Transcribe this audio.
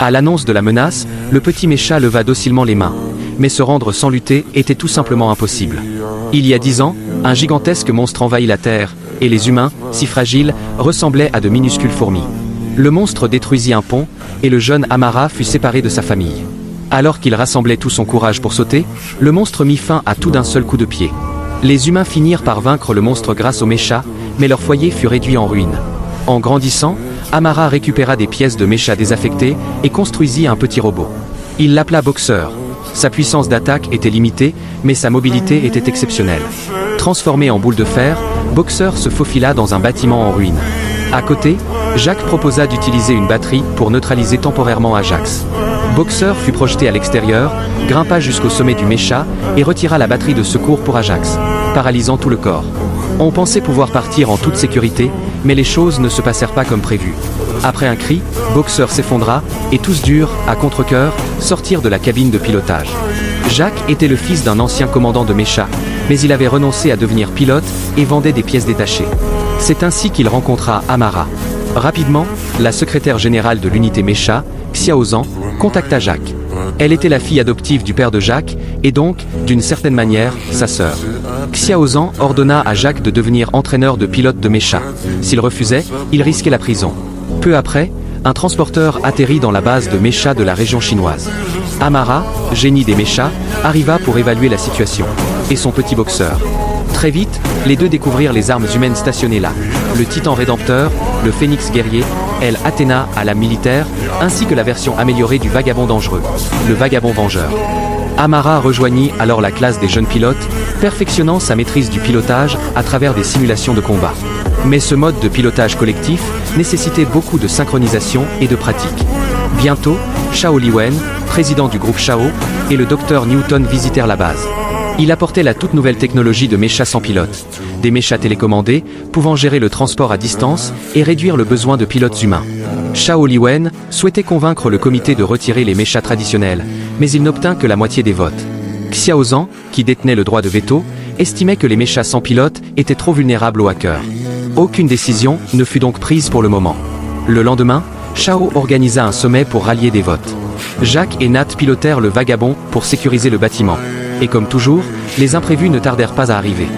À l'annonce de la menace, le petit Mécha leva docilement les mains. Mais se rendre sans lutter était tout simplement impossible. Il y a 10 ans, un gigantesque monstre envahit la Terre, et les humains, si fragiles, ressemblaient à de minuscules fourmis. Le monstre détruisit un pont, et le jeune Amara fut séparé de sa famille. Alors qu'il rassemblait tout son courage pour sauter, le monstre mit fin à tout d'un seul coup de pied. Les humains finirent par vaincre le monstre grâce au Mécha, mais leur foyer fut réduit en ruine. En grandissant, Amara récupéra des pièces de Mécha désaffectées et construisit un petit robot. Il l'appela Boxer. Sa puissance d'attaque était limitée, mais sa mobilité était exceptionnelle. Transformé en boule de fer, Boxer se faufila dans un bâtiment en ruine. À côté, Jacques proposa d'utiliser une batterie pour neutraliser temporairement Ajax. Boxer fut projeté à l'extérieur, grimpa jusqu'au sommet du Mécha et retira la batterie de secours pour Ajax, paralysant tout le corps. On pensait pouvoir partir en toute sécurité, mais les choses ne se passèrent pas comme prévu. Après un cri, Boxer s'effondra, et tous durent, à contre-cœur, sortir de la cabine de pilotage. Jacques était le fils d'un ancien commandant de Mécha, mais il avait renoncé à devenir pilote et vendait des pièces détachées. C'est ainsi qu'il rencontra Amara. Rapidement, la secrétaire générale de l'unité Mécha, Xiaozan, contacta Jacques. Elle était la fille adoptive du père de Jacques, et donc, d'une certaine manière, sa sœur. Xiaozan ordonna à Jacques de devenir entraîneur de pilote de Mécha. S'il refusait, il risquait la prison. Peu après, un transporteur atterrit dans la base de Mécha de la région chinoise. Amara, génie des Méchas, arriva pour évaluer la situation. Et son petit boxeur. Très vite, les deux découvrirent les armes humaines stationnées là. Le Titan Rédempteur, le Phénix Guerrier, El Athéna à la militaire, ainsi que la version améliorée du Vagabond Dangereux, le Vagabond Vengeur. Amara rejoignit alors la classe des jeunes pilotes, perfectionnant sa maîtrise du pilotage à travers des simulations de combat. Mais ce mode de pilotage collectif nécessitait beaucoup de synchronisation et de pratique. Bientôt, Shao Liwen, président du groupe Shao, et le docteur Newton visitèrent la base. Il apportait la toute nouvelle technologie de Mécha sans pilote. Des Méchas télécommandés, pouvant gérer le transport à distance et réduire le besoin de pilotes humains. Shao Liwen souhaitait convaincre le comité de retirer les Méchas traditionnels, mais il n'obtint que la moitié des votes. Xiaozan, qui détenait le droit de veto, estimait que les Méchas sans pilote étaient trop vulnérables aux hackers. Aucune décision ne fut donc prise pour le moment. Le lendemain, Shao organisa un sommet pour rallier des votes. Jacques et Nat pilotèrent le Vagabond pour sécuriser le bâtiment. Et comme toujours, les imprévus ne tardèrent pas à arriver.